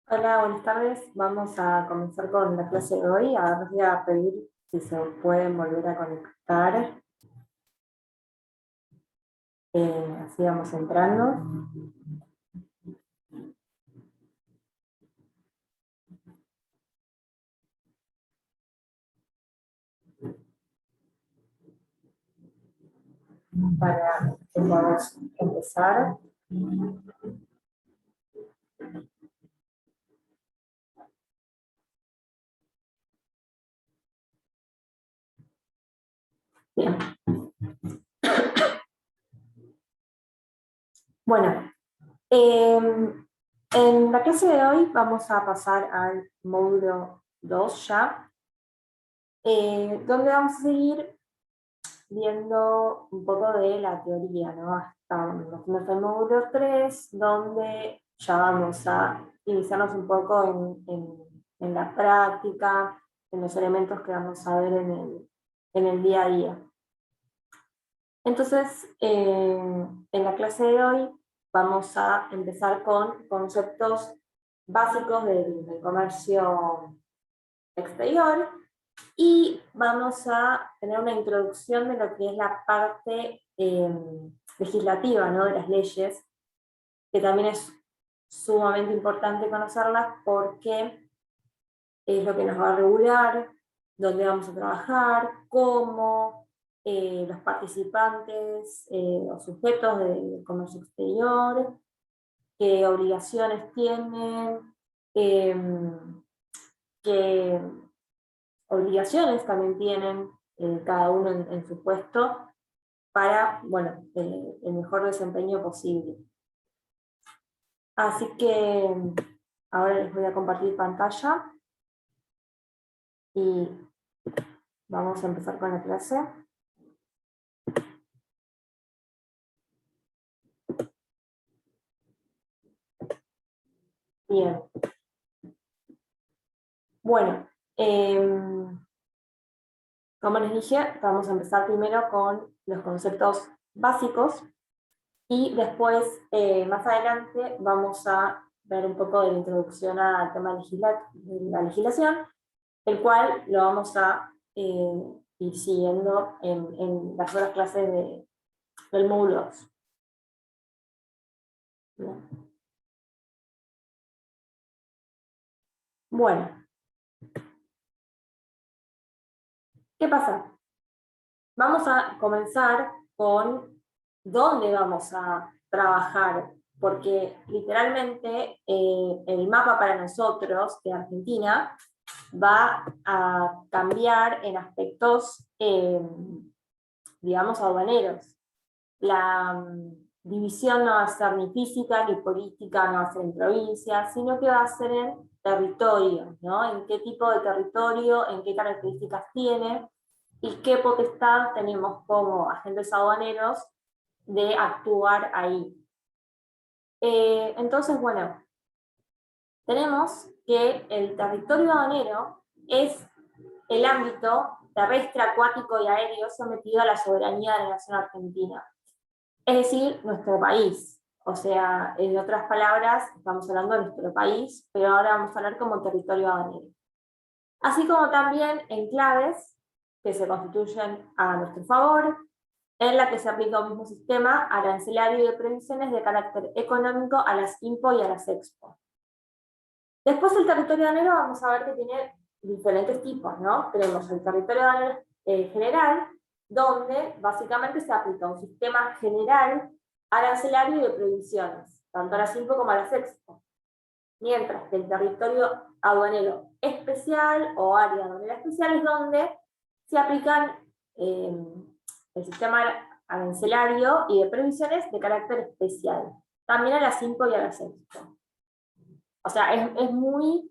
Hola, buenas tardes. Vamos a comenzar con la clase de hoy. Ahora les voy a pedir si se pueden volver a conectar. Así vamos entrando. Para que podamos empezar. Bien. Bueno, en la clase de hoy vamos a pasar al módulo 2 ya, donde vamos a seguir viendo un poco de la teoría, ¿no? Estamos en el módulo 3, donde ya vamos a iniciarnos un poco en la práctica, en los elementos que vamos a ver en el día a día. Entonces, en la clase de hoy vamos a empezar con conceptos básicos del comercio exterior, y vamos a tener una introducción de lo que es la parte legislativa, ¿no? De las leyes, que también es sumamente importante conocerlas porque es lo que nos va a regular, dónde vamos a trabajar, cómo los participantes o sujetos del comercio exterior, qué obligaciones tienen, eh, qué obligaciones también tienen cada uno en su puesto para, bueno, el mejor desempeño posible. Así que ahora les voy a compartir pantalla y vamos a empezar con la clase. Bien. Bueno, como les dije, vamos a empezar primero con los conceptos básicos y después, más adelante, vamos a ver un poco de la introducción al tema de la legislación, el cual lo vamos a ir siguiendo en las otras clases del módulo 2. Bien. Bueno, ¿qué pasa? Vamos a comenzar con dónde vamos a trabajar, porque literalmente el mapa para nosotros de Argentina va a cambiar en aspectos, digamos, aduaneros. La división no va a ser ni física ni política, no va a ser en provincias, sino que va a ser en territorio, ¿no? En qué tipo de territorio, en qué características tiene y qué potestad tenemos como agentes aduaneros de actuar ahí. Entonces, bueno, tenemos que el territorio aduanero es el ámbito terrestre, acuático y aéreo sometido a la soberanía de la nación argentina, es decir, nuestro país. O sea, en otras palabras, estamos hablando de nuestro país, pero ahora vamos a hablar como territorio aduanero. Así como también enclaves que se constituyen a nuestro favor, en la que se aplica un mismo sistema arancelario y de previsiones de carácter económico a las IMPO y a las EXPO. Después el territorio aduanero vamos a ver que tiene diferentes tipos, ¿no? Tenemos el territorio aduanero general, donde básicamente se aplica un sistema general arancelario y de prohibiciones, tanto a las IMPO como a las EXPO. Mientras que el territorio aduanero especial o área aduanera especial es donde se aplican el sistema arancelario y de previsiones de carácter especial, también a las IMPO y a las EXPO. O sea, es muy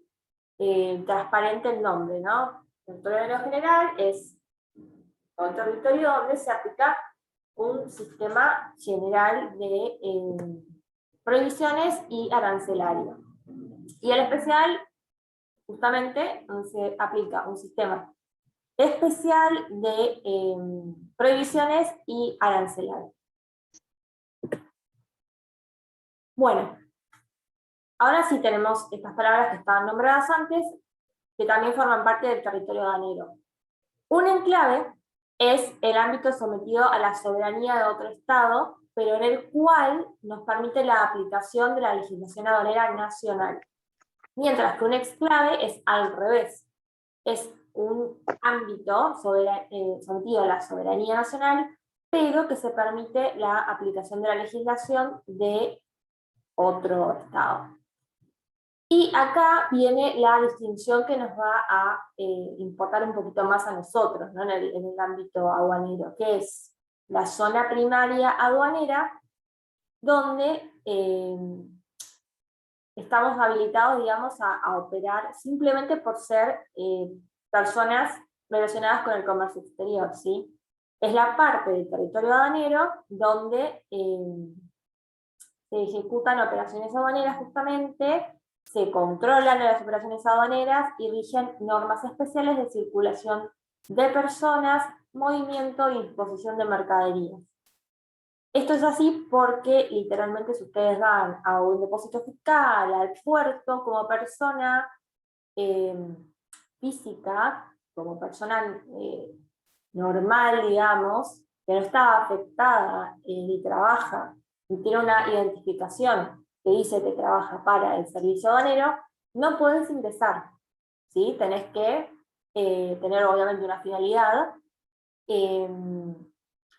transparente el nombre, ¿no? El territorio general es un territorio donde se aplica un sistema general de prohibiciones y arancelario. Y el especial, justamente, donde se aplica un sistema especial de prohibiciones y arancelario. Bueno, Ahora sí tenemos estas palabras que estaban nombradas antes, que también forman parte del territorio aduanero. Un enclave es el ámbito sometido a la soberanía de otro Estado, pero en el cual nos permite la aplicación de la legislación aduanera nacional. Mientras que un exclave es al revés, es un ámbito sometido a la soberanía nacional, pero que se permite la aplicación de la legislación de otro Estado. Y acá viene la distinción que nos va a importar un poquito más a nosotros, ¿no? En el ámbito aduanero, que es la zona primaria aduanera, donde estamos habilitados, digamos, a operar simplemente por ser personas relacionadas con el comercio exterior, ¿sí? Es la parte del territorio aduanero donde se ejecutan operaciones aduaneras justamente, se controlan las operaciones aduaneras y rigen normas especiales de circulación de personas, movimiento y disposición de mercaderías. Esto es así porque literalmente si ustedes van a un depósito fiscal, al puerto, como persona física, como persona normal, digamos, que no está afectada y trabaja y tiene una identificación que dice que trabaja para el servicio aduanero, no podés ingresar, ¿sí? Tenés que tener obviamente una finalidad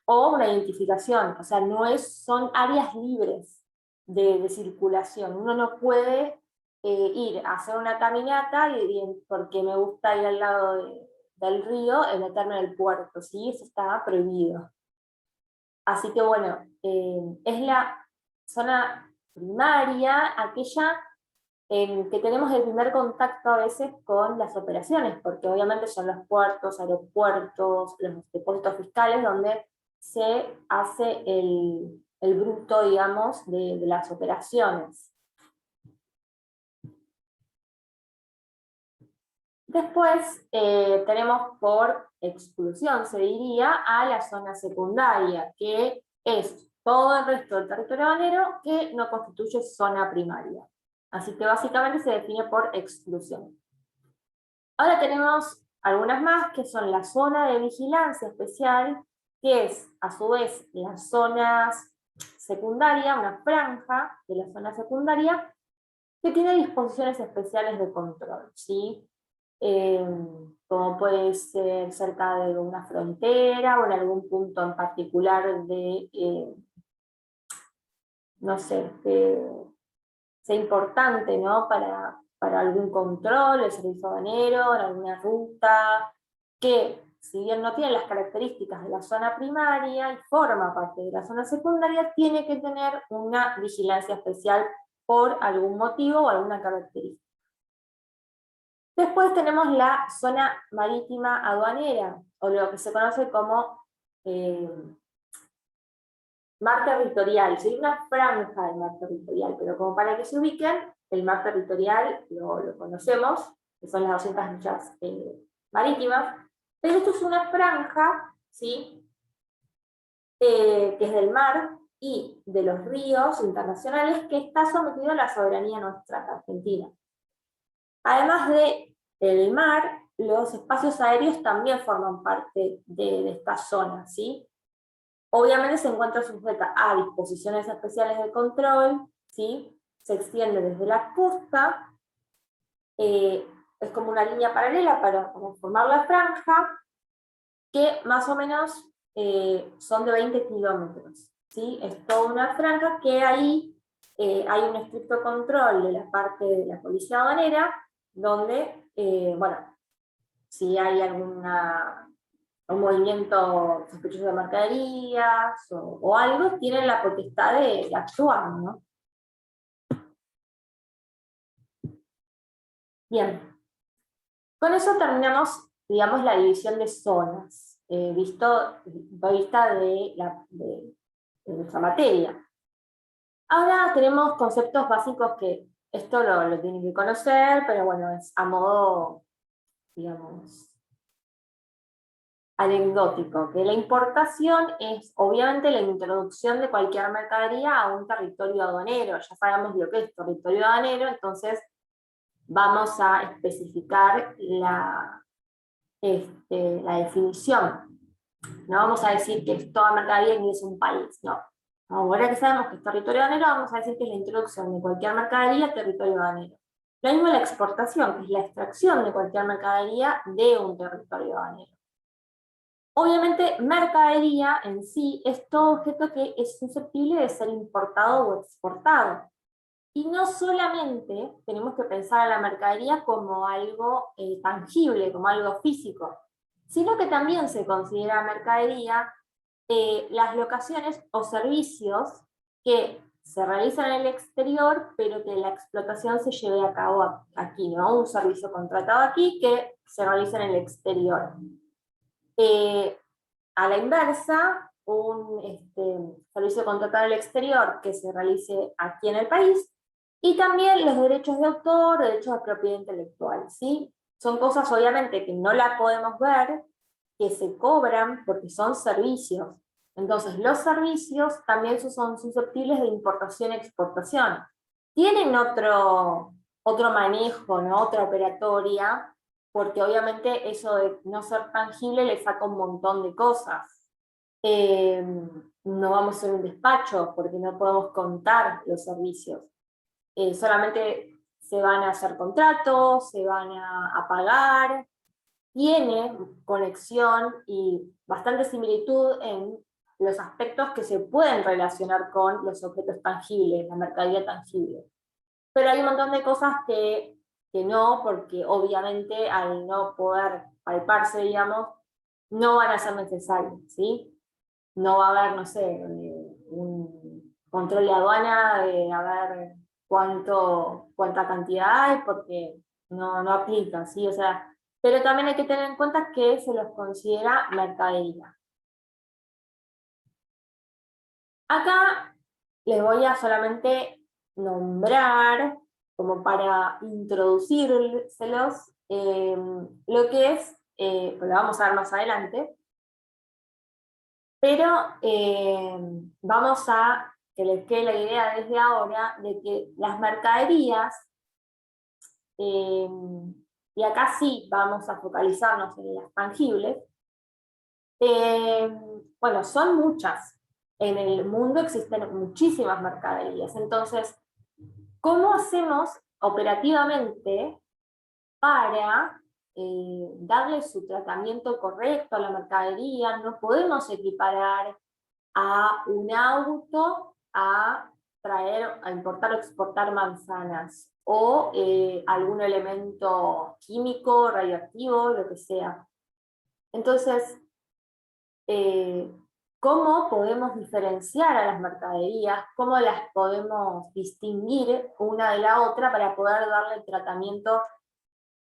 o una identificación, o sea, son áreas libres de circulación. Uno no puede ir a hacer una caminata porque me gusta ir al lado del río y meterme en el puerto, ¿sí? Eso está prohibido. Así que bueno, es la zona primaria, aquella en que tenemos el primer contacto a veces con las operaciones, porque obviamente son los puertos, aeropuertos, los depósitos fiscales donde se hace el bruto, digamos, de las operaciones. Después tenemos por exclusión, se diría, a la zona secundaria, que es todo el resto del territorio aduanero que no constituye zona primaria. Así que básicamente se define por exclusión. Ahora tenemos algunas más que son la zona de vigilancia especial, que es a su vez la zona secundaria, una franja de la zona secundaria, que tiene disposiciones especiales de control, ¿sí? Como puede ser cerca de una frontera o en algún punto en particular de, no sé, sea importante, ¿no? Para algún control, el servicio aduanero, en alguna ruta, que si bien no tiene las características de la zona primaria y forma parte de la zona secundaria, tiene que tener una vigilancia especial por algún motivo o alguna característica. Después tenemos la zona marítima aduanera, o lo que se conoce como mar territorial. Sería una franja del mar territorial, pero como para que se ubiquen, el mar territorial lo conocemos, que son las 200 millas marítimas, pero esto es una franja, ¿sí? Que es del mar y de los ríos internacionales que está sometido a la soberanía nuestra, Argentina. Además del mar, los espacios aéreos también forman parte de esta zona, ¿sí? Obviamente se encuentra sujeta a disposiciones especiales de control, ¿sí? Se extiende desde la costa, es como una línea paralela para formar la franja, que más o menos son de 20 kilómetros, ¿sí? Es toda una franja que ahí hay un estricto control de la parte de la policía aduanera, donde, bueno, si hay un movimiento sospechoso de mercaderías o algo, tienen la potestad de actuar, ¿no? Bien, con eso terminamos, digamos, la división de zonas, vista de nuestra materia. Ahora tenemos conceptos básicos que esto lo tienen que conocer, pero bueno, es a modo, digamos, anecdótico, que la importación es obviamente la introducción de cualquier mercadería a un territorio aduanero. Ya sabemos lo que es territorio aduanero, entonces vamos a especificar la definición. No vamos a decir que es toda mercadería que es un país, no. Ahora que sabemos que es territorio aduanero, vamos a decir que es la introducción de cualquier mercadería a territorio aduanero. Lo mismo la exportación, que es la extracción de cualquier mercadería de un territorio aduanero. Obviamente, mercadería en sí es todo objeto que es susceptible de ser importado o exportado. Y no solamente tenemos que pensar a la mercadería como algo tangible, como algo físico, sino que también se considera mercadería las locaciones o servicios que se realizan en el exterior, pero que la explotación se lleve a cabo aquí, ¿no? Un servicio contratado aquí que se realiza en el exterior. A la inversa, un servicio contratado en el exterior que se realice aquí en el país, y también los derechos de autor, derechos de propiedad intelectual, ¿sí? Son cosas obviamente que no las podemos ver, que se cobran porque son servicios. Entonces, los servicios también son susceptibles de importación y exportación. Tienen otro manejo, ¿no? Otra operatoria, porque obviamente eso de no ser tangible le saca un montón de cosas. No vamos a hacer un despacho porque no podemos contar los servicios. Solamente se van a hacer contratos, se van a pagar, tiene conexión y bastante similitud en los aspectos que se pueden relacionar con los objetos tangibles, la mercadería tangible. Pero hay un montón de cosas que no, porque obviamente al no poder palparse, digamos, no van a ser necesarias, ¿sí? No va a haber, no sé, un control de aduana de a ver cuánta cantidad hay, porque no aplica, ¿sí? O sea, pero también hay que tener en cuenta que se los considera mercadería. Acá les voy a solamente nombrar, como para introducírselos, lo que es, pues lo vamos a ver más adelante, pero vamos a que les quede la idea desde ahora de que las mercaderías, eh, y acá sí vamos a focalizarnos en las tangibles, bueno, son muchas. En el mundo existen muchísimas mercaderías. Entonces, ¿cómo hacemos operativamente para darle su tratamiento correcto a la mercadería? No podemos equiparar a un auto a traer, a importar o exportar manzanas o algún elemento químico, radioactivo, lo que sea. Entonces, eh, ¿cómo podemos diferenciar a las mercaderías? ¿Cómo las podemos distinguir una de la otra para poder darle el tratamiento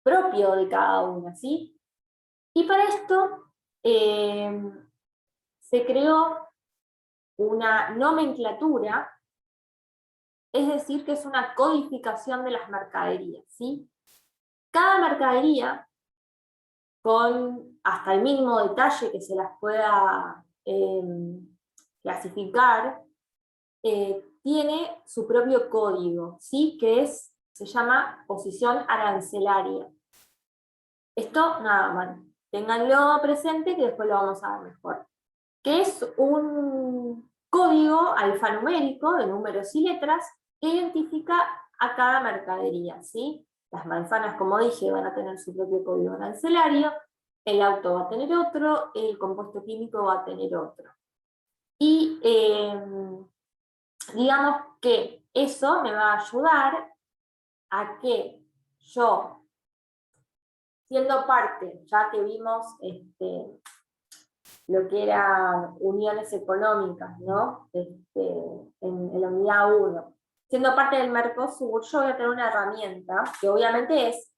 propio de cada una, ¿sí? Y para esto se creó una nomenclatura, es decir, que es una codificación de las mercaderías, ¿sí? Cada mercadería, con hasta el mínimo detalle que se las pueda clasificar, tiene su propio código, ¿sí? Que se llama posición arancelaria. Esto, nada más, ténganlo presente que después lo vamos a ver mejor. Que es un código alfanumérico de números y letras que identifica a cada mercadería, ¿sí? Las manzanas, como dije, van a tener su propio código arancelario, el auto va a tener otro, el compuesto químico va a tener otro. Y digamos que eso me va a ayudar a que yo, siendo parte, ya que vimos lo que eran uniones económicas, ¿no? En la unidad 1. Siendo parte del Mercosur, yo voy a tener una herramienta que obviamente es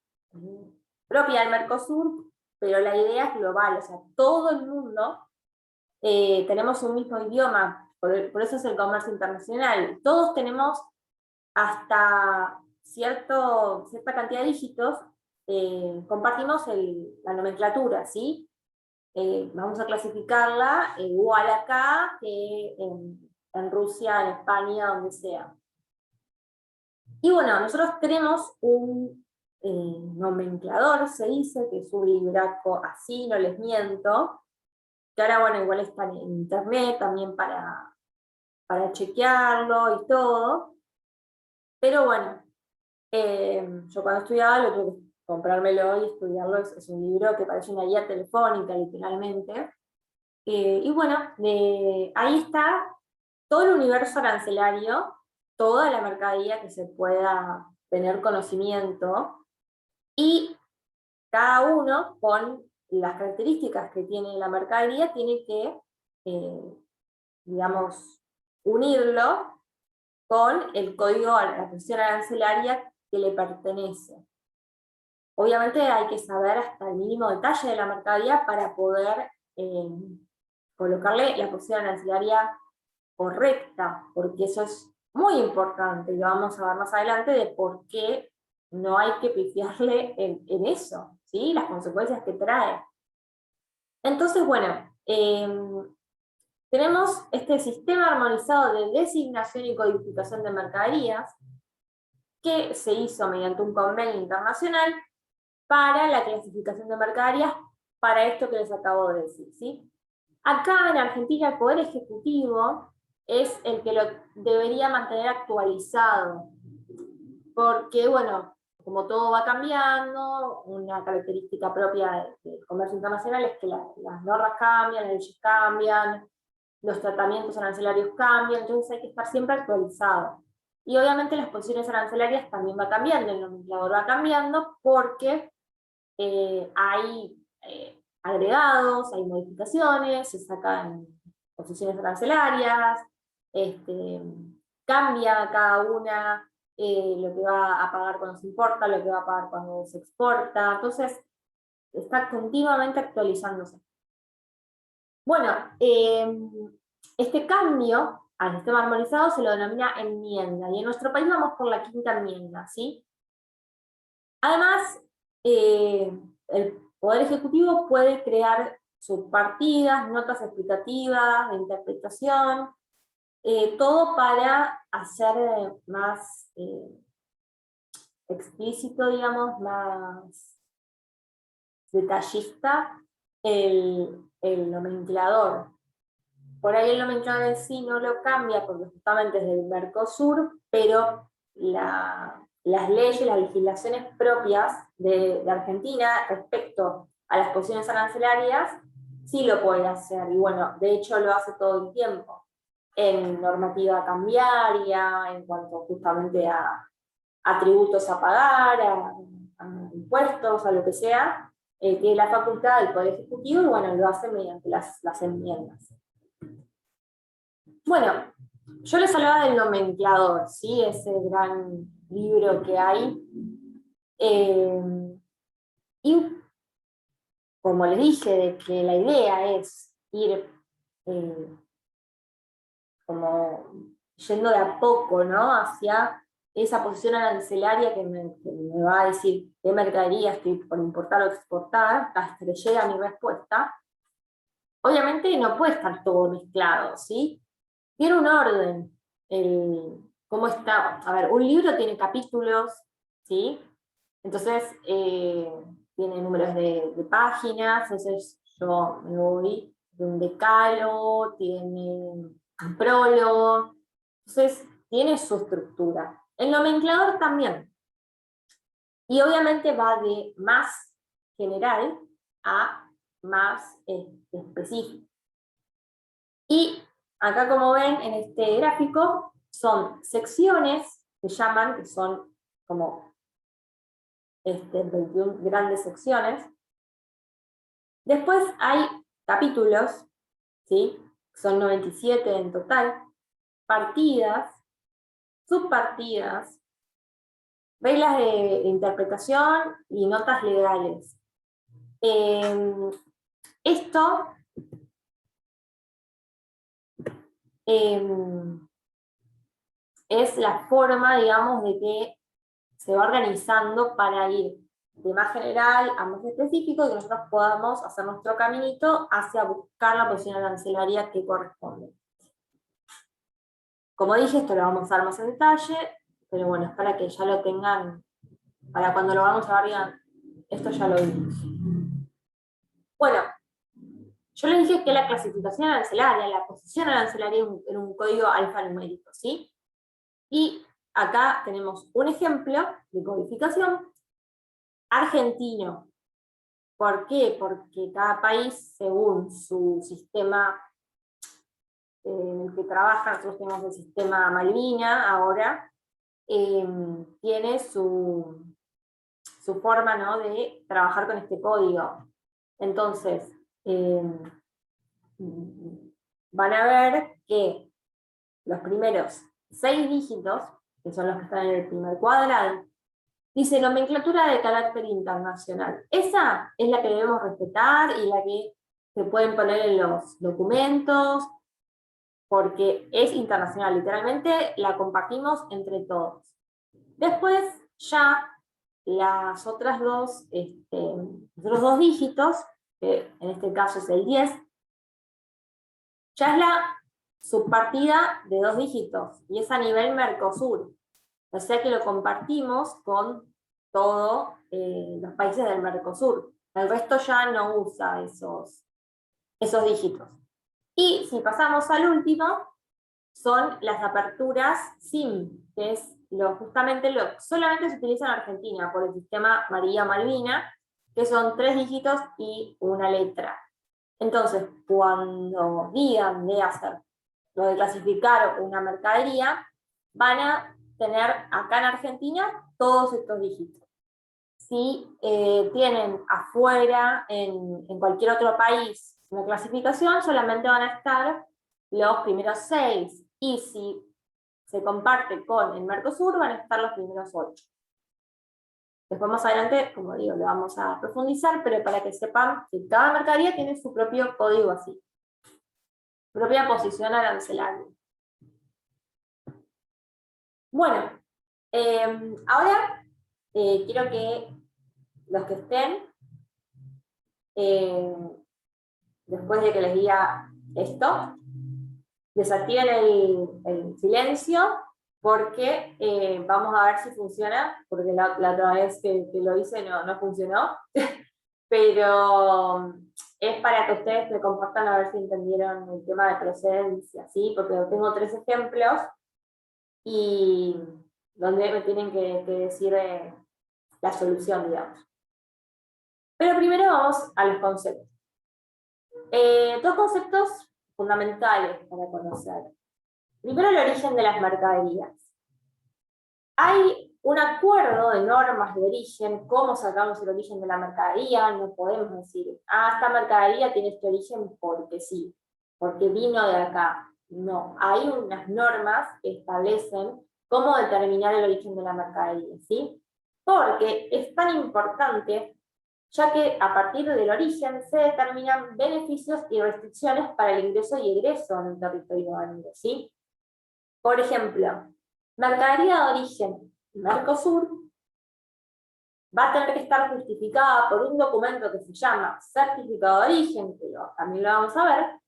propia del Mercosur, pero la idea es global, o sea, todo el mundo tenemos un mismo idioma, por eso es el comercio internacional. Todos tenemos hasta cierta cantidad de dígitos, compartimos la nomenclatura, ¿sí? vamos a clasificarla igual acá que en Rusia, en España, donde sea. Y bueno, nosotros tenemos un nomenclador, se dice, que es un libraco así, no les miento, que ahora, bueno, igual está en internet también para chequearlo y todo. Pero bueno, yo cuando estudiaba lo tuve que comprármelo y estudiarlo, es un libro que parece una guía telefónica, literalmente. Y bueno, ahí está todo el universo arancelario, toda la mercadería que se pueda tener conocimiento, y cada uno con las características que tiene la mercadería tiene que, digamos, unirlo con el código a la posición arancelaria que le pertenece. Obviamente hay que saber hasta el mínimo detalle de la mercadería para poder colocarle la posición arancelaria correcta, porque eso es muy importante, y lo vamos a ver más adelante de por qué no hay que pifiarle en eso, ¿sí? Las consecuencias que trae. Entonces, bueno, tenemos este sistema armonizado de designación y codificación de mercaderías que se hizo mediante un convenio internacional para la clasificación de mercaderías, para esto que les acabo de decir, ¿sí? Acá en Argentina el Poder Ejecutivo es el que lo debería mantener actualizado, porque bueno, como todo va cambiando, una característica propia del comercio internacional es que las normas cambian, las leyes cambian, los tratamientos arancelarios cambian, entonces hay que estar siempre actualizado. Y obviamente las posiciones arancelarias también va cambiando, el nomenclador va cambiando, porque hay agregados, hay modificaciones, se sacan posiciones arancelarias, este, cambia cada una lo que va a pagar cuando se importa, lo que va a pagar cuando se exporta, entonces está continuamente actualizándose. Bueno, este cambio al sistema armonizado se lo denomina enmienda, y en nuestro país vamos por la quinta enmienda, ¿sí? Además, el Poder Ejecutivo puede crear subpartidas, notas explicativas, de interpretación, todo para hacer más explícito, digamos, más detallista el nomenclador. Por ahí el nomenclador en sí no lo cambia porque justamente es del Mercosur, pero las leyes, las legislaciones propias de Argentina respecto a las posiciones arancelarias sí lo puede hacer, y bueno, de hecho lo hace todo el tiempo, en normativa cambiaria, en cuanto justamente a tributos a pagar, a impuestos, a lo que sea, tiene la facultad del Poder Ejecutivo, y bueno, lo hace mediante las enmiendas. Bueno, yo les hablaba del nomenclador, ¿sí? Ese gran libro que hay. Y como les dije, de que la idea es ir como yendo de a poco, ¿no? Hacia esa posición arancelaria que me va a decir qué mercadería estoy por importar o exportar, hasta que llegue a mi respuesta. Obviamente no puede estar todo mezclado, ¿sí? Tiene un orden. ¿Cómo está? A ver, un libro tiene capítulos, ¿sí? Entonces, tiene números de páginas, entonces yo me voy de un decálogo, tiene un prólogo, entonces tiene su estructura. El nomenclador también. Y obviamente va de más general a más específico. Y acá, como ven en este gráfico, son secciones, se llaman, que son como 21 grandes secciones. Después hay capítulos, ¿sí? Son 97 en total, partidas, subpartidas, reglas de interpretación y notas legales. Esto es la forma, digamos, de que se va organizando para ir de más general a más específico, y que nosotros podamos hacer nuestro caminito hacia buscar la posición arancelaria que corresponde. Como dije, esto lo vamos a dar más en detalle, pero bueno, es para que ya lo tengan, para cuando lo vamos a ver digan, esto ya lo vimos. Bueno, yo les dije que la clasificación arancelaria, la posición arancelaria en un código alfanumérico, ¿sí? Y acá tenemos un ejemplo de codificación argentino. ¿Por qué? Porque cada país, según su sistema en el que trabaja, nosotros tenemos el sistema Malvina ahora, tiene su forma, ¿no?, de trabajar con este código. Entonces, van a ver que los primeros 6 dígitos, que son los que están en el primer cuadrado, dice nomenclatura de carácter internacional. Esa es la que debemos respetar y la que se pueden poner en los documentos, porque es internacional, literalmente la compartimos entre todos. Después ya las otras dos, los dos dígitos, que en este caso es el 10, ya es la subpartida de 2 dígitos, y es a nivel Mercosur. O sea que lo compartimos con todos los países del Mercosur. El resto ya no usa esos dígitos. Y si pasamos al último, son las aperturas SIM, que es justamente lo que solamente se utiliza en Argentina por el sistema María Malvina, que son 3 dígitos y una letra. Entonces, cuando digan de hacer lo de clasificar una mercadería, van a tener acá en Argentina todos estos dígitos. Si tienen afuera, en cualquier otro país, una clasificación, solamente van a estar los primeros 6. Y si se comparte con el Mercosur, van a estar los primeros 8. Después más adelante, como digo, lo vamos a profundizar, pero para que sepan que cada mercadería tiene su propio código así, propia posición arancelaria. Bueno, ahora quiero que los que estén, después de que les diga esto, desactiven el silencio, porque vamos a ver si funciona, porque la otra vez que lo hice no funcionó, pero es para que ustedes me compartan a ver si entendieron el tema de procedencia, ¿sí? Porque tengo 3 ejemplos, y donde me tienen que decir la solución, digamos. Pero primero vamos a los conceptos. 2 conceptos fundamentales para conocer. Primero, el origen de las mercaderías. Hay un acuerdo de normas de origen. ¿Cómo sacamos el origen de la mercadería? No podemos decir, esta mercadería tiene este origen porque sí, porque vino de acá. No, hay unas normas que establecen cómo determinar el origen de la mercadería, ¿sí? Porque es tan importante, ya que a partir del origen se determinan beneficios y restricciones para el ingreso y egreso en el territorio aduanero, ¿sí? Por ejemplo, mercadería de origen Mercosur va a tener que estar justificada por un documento que se llama certificado de origen, que también lo vamos a ver,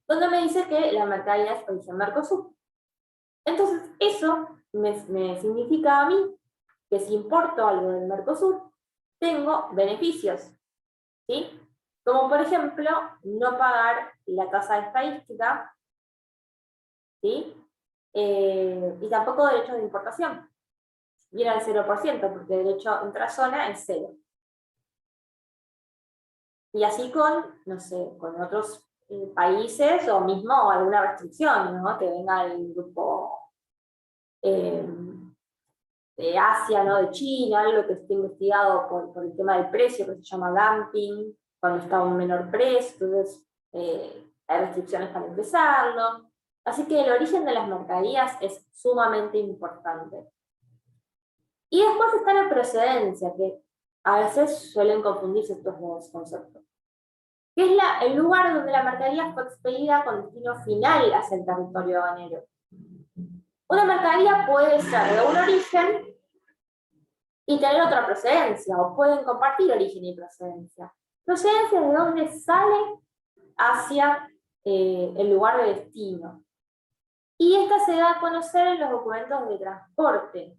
donde me dice que la mercadería es origen Mercosur. Entonces, eso me significa a mí que si importo algo del Mercosur, tengo beneficios, ¿sí? Como por ejemplo, no pagar la tasa de estadística, ¿sí? Y tampoco derechos de importación. Viene al 0%, porque el derecho intrazona es 0. Y así con, no sé, con otros países, o mismo alguna restricción, ¿no? Que venga el grupo de Asia, ¿no? De China, algo que esté investigado por el tema del precio, que se llama dumping, cuando está a un menor precio, entonces hay restricciones para ingresarlo. Así que el origen de las mercaderías es sumamente importante. Y después está la procedencia, que a veces suelen confundirse estos dos conceptos, que es el lugar donde la mercadería fue expedida con destino final hacia el territorio aduanero. Una mercadería puede ser de un origen y tener otra procedencia, o pueden compartir origen y procedencia. Procedencia de dónde sale hacia el lugar de destino. Y esta se da a conocer en los documentos de transporte,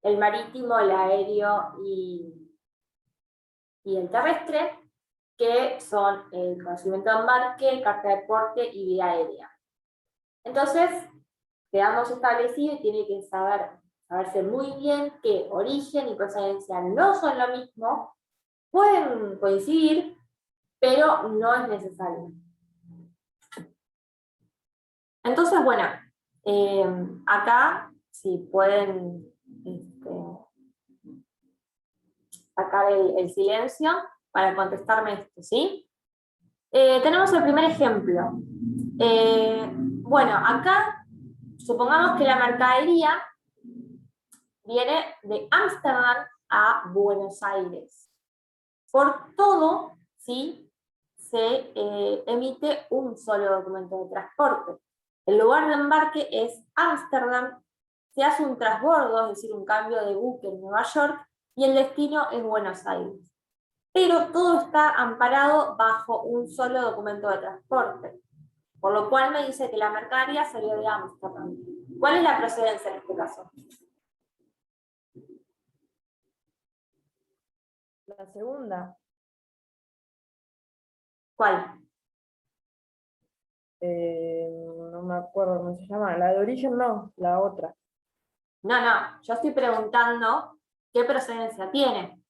el marítimo, el aéreo y el terrestre, que son el conocimiento de embarque, carta de porte y vía aérea. Entonces, quedamos establecidos y tiene que saberse muy bien que origen y procedencia no son lo mismo, pueden coincidir, pero no es necesario. Entonces, bueno, acá, si pueden sacar el silencio para contestarme esto, ¿sí? Tenemos el primer ejemplo. Bueno, acá, supongamos que la mercadería viene de Ámsterdam a Buenos Aires. Por todo, ¿sí?, se emite un solo documento de transporte. El lugar de embarque es Ámsterdam, se hace un transbordo, es decir, un cambio de buque en Nueva York, y el destino es Buenos Aires. Pero todo está amparado bajo un solo documento de transporte, por lo cual me dice que la mercadería salió de Ámsterdam. ¿Cuál es la procedencia en este caso? La segunda. ¿Cuál? No me acuerdo cómo se llama. La de origen no, la otra. No, yo estoy preguntando qué procedencia tiene.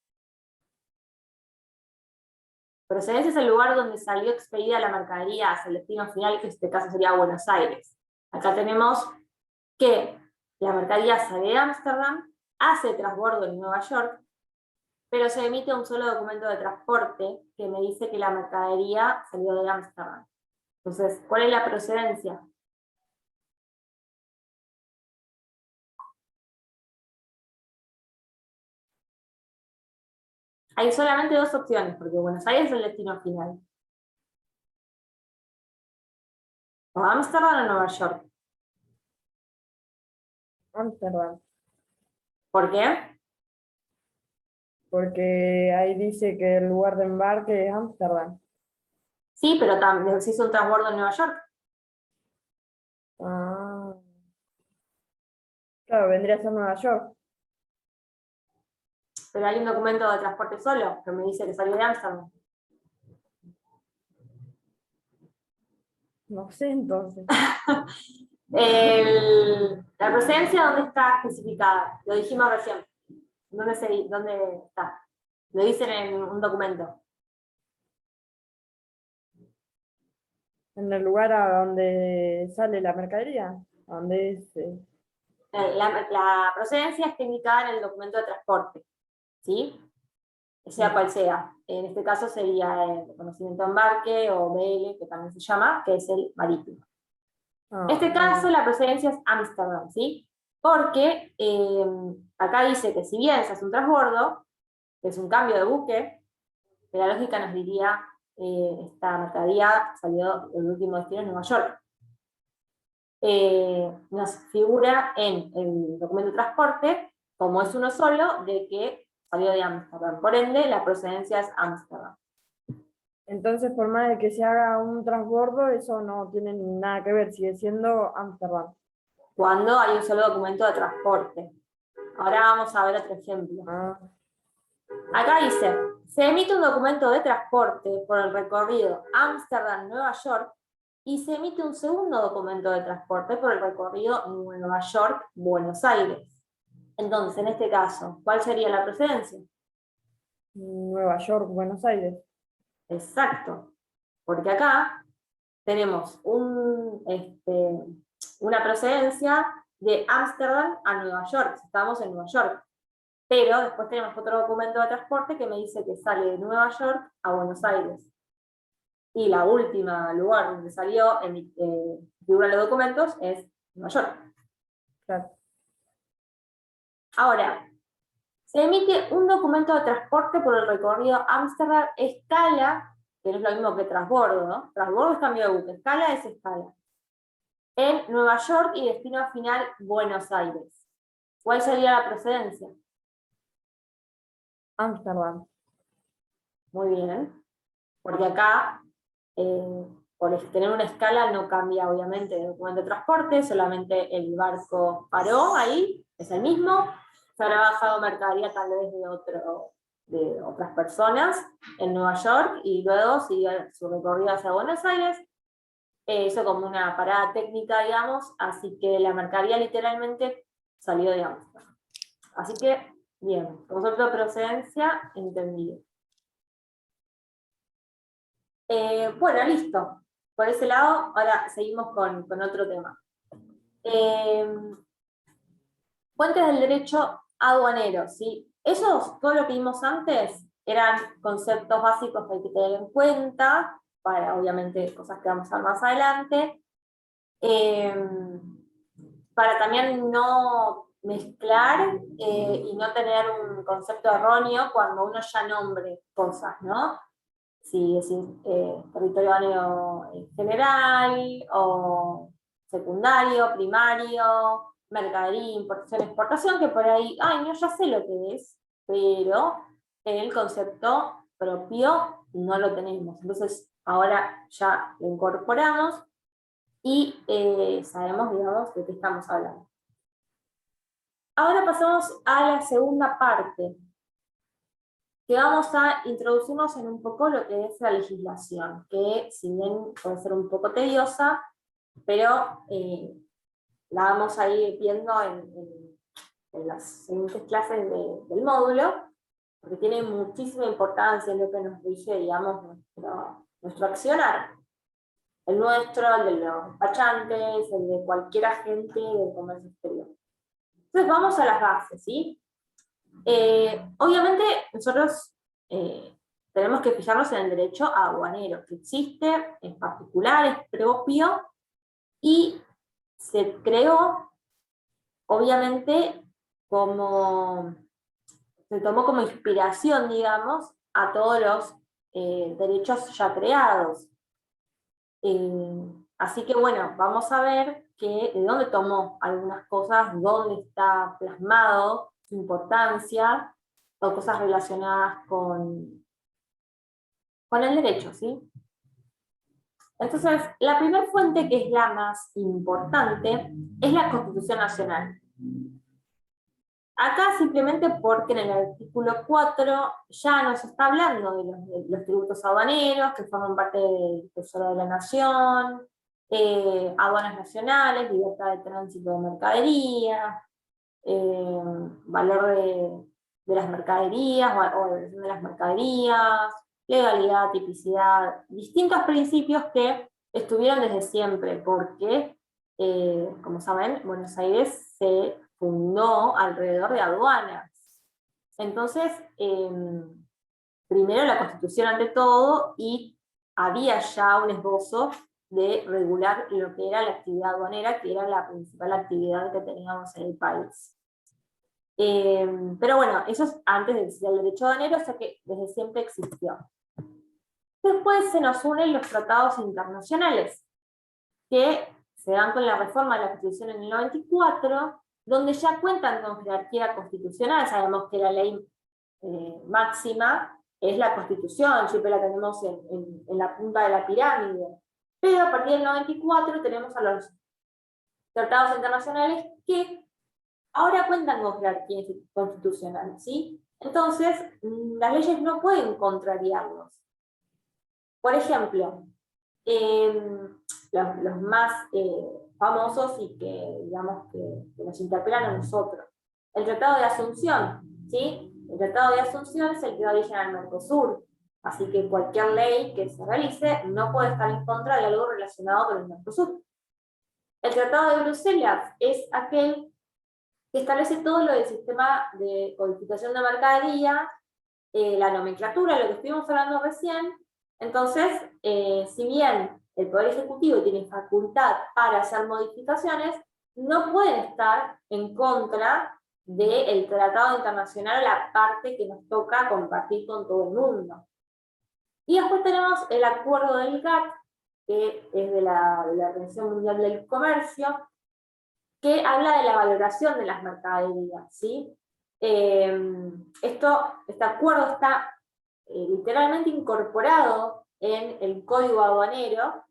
Procedencia es el lugar donde salió expedida la mercadería hacia el destino final, que en este caso sería Buenos Aires. Acá tenemos que la mercadería sale de Ámsterdam, hace transbordo en Nueva York, pero se emite un solo documento de transporte que me dice que la mercadería salió de Ámsterdam. Entonces, ¿cuál es la procedencia? Hay solamente dos opciones, porque Buenos Aires es el destino final. O Ámsterdam o Nueva York. Ámsterdam. ¿Por qué? Porque ahí dice que el lugar de embarque es Ámsterdam. Sí, pero también se hizo un transbordo en Nueva York. Ah, claro, vendría a ser Nueva York. Pero hay un documento de transporte solo que me dice que salió de Ámsterdam. No sé entonces. La procedencia, ¿dónde está especificada? Lo dijimos recién. ¿Dónde está? Lo dicen en un documento. En el lugar a donde sale la mercadería, a donde es, La procedencia está indicada en el documento de transporte, ¿sí? Sea cual sea. En este caso sería el reconocimiento de embarque o BL, que también se llama, que es el marítimo. En este caso, la procedencia es Ámsterdam, ¿sí? Porque acá dice que si bien se hace un transbordo, que es un cambio de buque, la lógica nos diría esta mercadería salió del último destino en Nueva York. Nos figura en el documento de transporte, como es uno solo, de que salió de Ámsterdam. Por ende, la procedencia es Ámsterdam. entonces, por más de que se haga un transbordo, eso no tiene nada que ver, sigue siendo Ámsterdam. Cuando hay un solo documento de transporte. Ahora vamos a ver otro ejemplo. Ah, Acá dice, se emite un documento de transporte por el recorrido Ámsterdam-Nueva York y se emite un segundo documento de transporte por el recorrido Nueva York-Buenos Aires. Entonces, en este caso, ¿cuál sería la procedencia? Nueva York, Buenos Aires. Exacto, porque acá tenemos una procedencia de Ámsterdam a Nueva York, estamos en Nueva York. Pero después tenemos otro documento de transporte que me dice que sale de Nueva York a Buenos Aires. Y la última lugar donde salió figuran los documentos es Nueva York. Claro. Ahora, se emite un documento de transporte por el recorrido Ámsterdam escala, que no es lo mismo que transbordo, ¿no? Transbordo es cambio de buque, escala es escala. En Nueva York y destino final Buenos Aires. ¿Cuál sería la procedencia? Ámsterdam. Muy bien. Porque acá, por tener una escala, no cambia obviamente el documento de transporte, solamente el barco paró ahí, es el mismo. Se habrá bajado mercadería tal vez de otras personas en Nueva York y luego siguió su recorrido hacia Buenos Aires. Hizo como una parada técnica, digamos, así que la mercadería literalmente salió de Ámsterdam. Así que, bien, concepto de procedencia, entendido. Bueno, listo. Por ese lado, ahora seguimos con otro tema. Fuentes del derecho aduanero, ¿sí? Esos, todo lo que vimos antes, eran conceptos básicos que hay que tener en cuenta, para obviamente cosas que vamos a ver más adelante, para también no mezclar y no tener un concepto erróneo cuando uno ya nombre cosas, ¿no? Si decir territorio aéreo general o secundario, primario, mercadería, importación, exportación, que por ahí, ay, no, ya sé lo que es, pero el concepto propio no lo tenemos. Entonces, ahora ya lo incorporamos y sabemos, digamos, de qué estamos hablando. Ahora pasamos a la segunda parte, que vamos a introducirnos en un poco lo que es la legislación, que si bien puede ser un poco tediosa, pero la vamos a ir viendo en las siguientes clases del módulo, porque tiene muchísima importancia en lo que nos rige, digamos, nuestro accionar. El nuestro, el de los despachantes, el de cualquier agente del comercio exterior. Entonces vamos a las bases, ¿sí? Obviamente nosotros tenemos que fijarnos en el derecho aduanero, que existe, es particular, es propio, y se creó, obviamente, se tomó como inspiración, digamos, a todos los derechos ya creados. Así que bueno, vamos a ver de dónde tomó algunas cosas, dónde está plasmado su importancia, o cosas relacionadas con el derecho, ¿sí? Entonces, la primera fuente, que es la más importante, es la Constitución Nacional. Acá simplemente porque en el artículo 4 ya nos está hablando de los tributos aduaneros, que forman parte del Tesoro de la Nación, aduanas nacionales, libertad de tránsito de mercaderías, valor de las mercaderías, o evaluación de las mercaderías, legalidad, tipicidad, distintos principios que estuvieron desde siempre, porque, como saben, Buenos Aires se fundó alrededor de aduanas. Entonces, primero la Constitución ante todo, y había ya un esbozo de regular lo que era la actividad aduanera, que era la principal actividad que teníamos en el país. Pero bueno, eso es antes de existir el derecho aduanero, o sea que desde siempre existió. Después se nos unen los tratados internacionales, que se dan con la reforma de la Constitución en el 94, donde ya cuentan con jerarquía constitucional. Sabemos que la ley máxima es la Constitución, siempre la tenemos en la punta de la pirámide. Pero a partir del 94 tenemos a los tratados internacionales que ahora cuentan con jerarquía constitucional, ¿sí? Entonces, las leyes no pueden contrariarlos. Por ejemplo, los más famosos y que, digamos, que nos interpelan a nosotros. El Tratado de Asunción, ¿sí? El Tratado de Asunción es el que da origen al Mercosur, así que cualquier ley que se realice no puede estar en contra de algo relacionado con el Mercosur. El Tratado de Bruselas es aquel que establece todo lo del sistema de codificación de mercadería, la nomenclatura, lo que estuvimos hablando recién. Entonces, si bien el Poder Ejecutivo tiene facultad para hacer modificaciones, no pueden estar en contra del tratado internacional, la parte que nos toca compartir con todo el mundo. Y después tenemos el acuerdo del GATT, que es de la Organización Mundial del Comercio, que habla de la valoración de las mercaderías, ¿sí? Este acuerdo está literalmente incorporado en el Código Aduanero,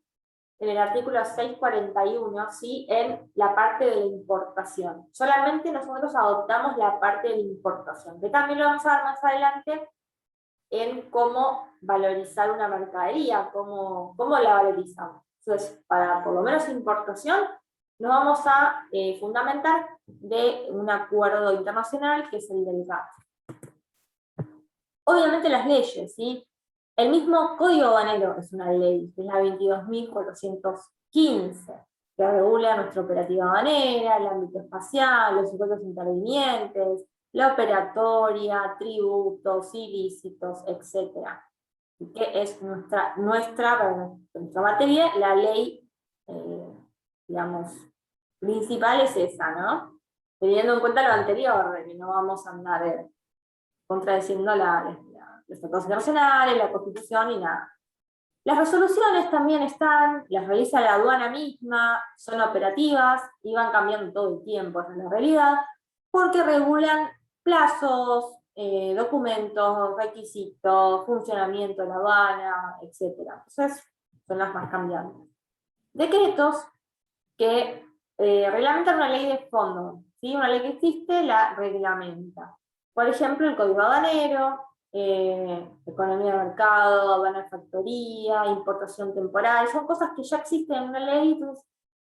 en el artículo 641, ¿sí? En la parte de la importación. Solamente nosotros adoptamos la parte de la importación, que también lo vamos a ver más adelante en cómo valorizar una mercadería, cómo la valorizamos. Entonces, para por lo menos importación, nos vamos a fundamentar de un acuerdo internacional que es el del GATT. Obviamente las leyes, ¿sí? El mismo Código Aduanero es una ley, que es la 22.415, que regula nuestra operativa aduanera, el ámbito espacial, los sujetos intervinientes, la operatoria, tributos, ilícitos, etc. Que es nuestra materia, la ley, digamos, principal es esa, ¿no? Teniendo en cuenta lo anterior, de que no vamos a andar contradiciendo los tratados internacionales, la Constitución y nada. Las resoluciones también están, las realiza la aduana misma, son operativas y van cambiando todo el tiempo, esa es la realidad, porque regulan plazos, documentos, requisitos, funcionamiento de la aduana, etc. Entonces, son las más cambiantes. Decretos que reglamentan una ley de fondo, ¿sí? Una ley que existe la reglamenta. Por ejemplo, el Código Aduanero, economía de mercado, aduana de factoría, importación temporal, son cosas que ya existen en una ley, entonces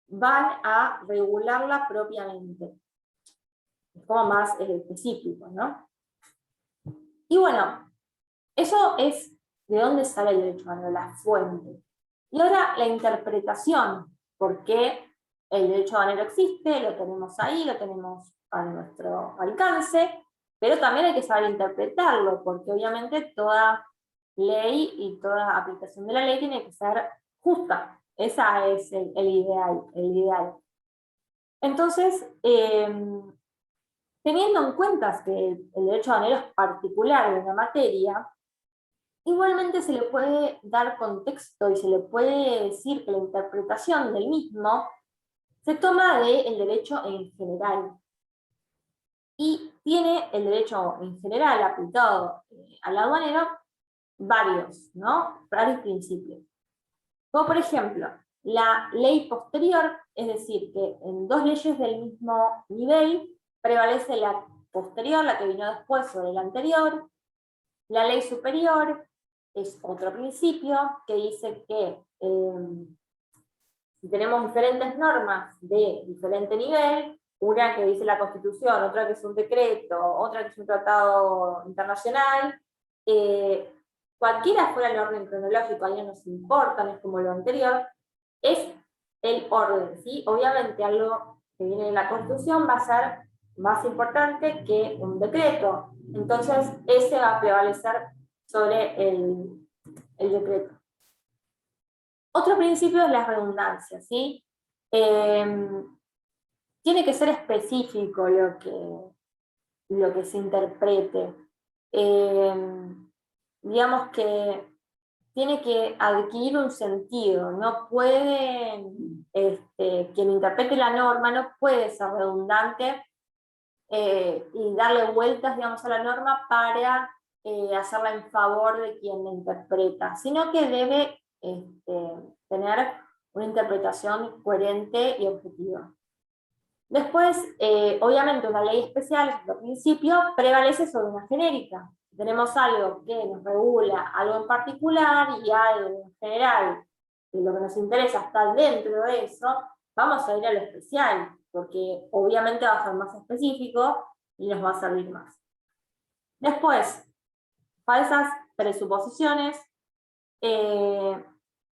van a regularla propiamente. Es como más específico, ¿no? Y bueno, eso es de dónde sale el derecho aduanero, la fuente. Y ahora la interpretación, porque el derecho aduanero existe, lo tenemos ahí, lo tenemos a nuestro alcance, pero también hay que saber interpretarlo, porque obviamente toda ley y toda aplicación de la ley tiene que ser justa. Ese es el ideal. Entonces, teniendo en cuenta que el derecho aduanero es particular de una materia, igualmente se le puede dar contexto y se le puede decir que la interpretación del mismo se toma del derecho en general. Y tiene el derecho en general aplicado al aduanero varios, ¿no? Varios principios. Como por ejemplo, la ley posterior, es decir, que en dos leyes del mismo nivel prevalece la posterior, la que vino después sobre la anterior. La ley superior es otro principio que dice que si tenemos diferentes normas de diferente nivel, una que dice la Constitución, otra que es un decreto, otra que es un tratado internacional, cualquiera fuera el orden cronológico, ahí no nos importa, no es como lo anterior, es el orden, ¿sí? Obviamente algo que viene de la Constitución va a ser más importante que un decreto, entonces ese va a prevalecer sobre el decreto. Otro principio es la redundancia, ¿sí? Tiene que ser específico lo que se interprete. Digamos que tiene que adquirir un sentido, no puede, quien interprete la norma no puede ser redundante y darle vueltas, digamos, a la norma para hacerla en favor de quien la interpreta, sino que debe tener una interpretación coherente y objetiva. Después, obviamente, una ley especial, al principio, prevalece sobre una genérica. Tenemos algo que nos regula algo en particular y algo en general, y lo que nos interesa está dentro de eso, vamos a ir a lo especial, porque obviamente va a ser más específico y nos va a servir más. Después, falsas presuposiciones.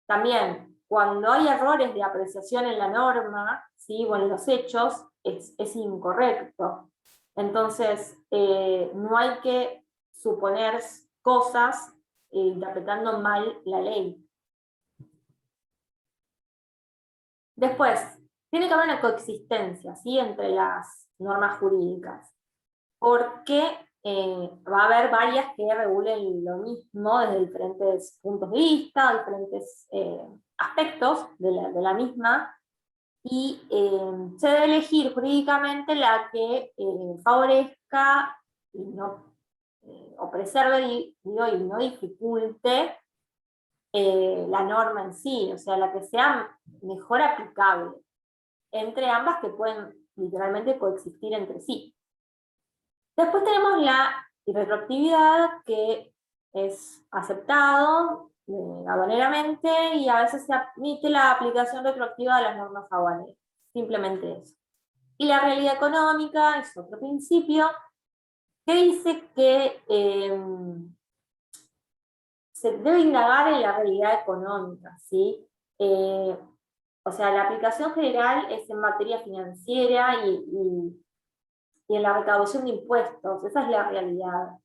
También, cuando hay errores de apreciación en la norma, ¿sí? O en los hechos, es incorrecto. Entonces, no hay que suponer cosas interpretando mal la ley. Después, tiene que haber una coexistencia, ¿sí? Entre las normas jurídicas, porque va a haber varias que regulen lo mismo desde diferentes puntos de vista, diferentes aspectos de la misma, y se debe elegir jurídicamente la que favorezca o preserve, digo, y no dificulte la norma en sí, o sea, la que sea mejor aplicable entre ambas que pueden literalmente coexistir entre sí. Después tenemos la irretroactividad, que es aceptado aduaneramente y a veces se admite la aplicación retroactiva de las normas aduaneras. Simplemente eso. Y la realidad económica es otro principio que dice que se debe indagar en la realidad económica, ¿sí? O sea, la aplicación general es en materia financiera y en la recaudación de impuestos, esa es la realidad.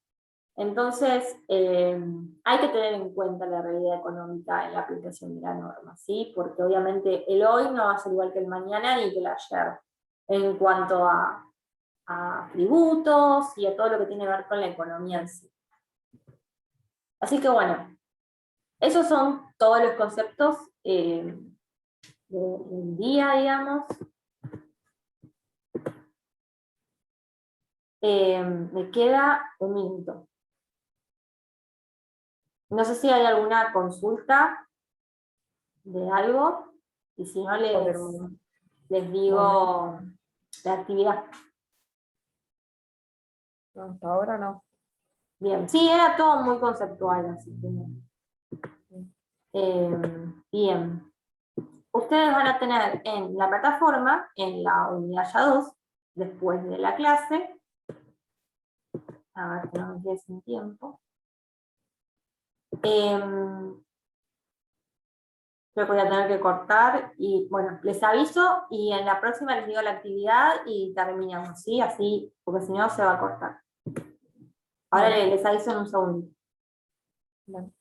Entonces, hay que tener en cuenta la realidad económica en la aplicación de la norma, ¿sí? Porque obviamente el hoy no va a ser igual que el mañana ni que el ayer, en cuanto a tributos y a todo lo que tiene que ver con la economía en sí. Así que bueno, esos son todos los conceptos del día, digamos. Me queda un minuto. No sé si hay alguna consulta de algo, y si no les digo la actividad. No, hasta ahora no. Bien, sí, era todo muy conceptual, así que bien. Ustedes van a tener en la plataforma, en la unidad ya 2, después de la clase, a ver que no me quede sin tiempo. Creo que voy a tener que cortar y bueno, les aviso y en la próxima les digo la actividad y terminamos, ¿sí? Así, porque si no se va a cortar. Ahora les aviso en un segundo. Bueno.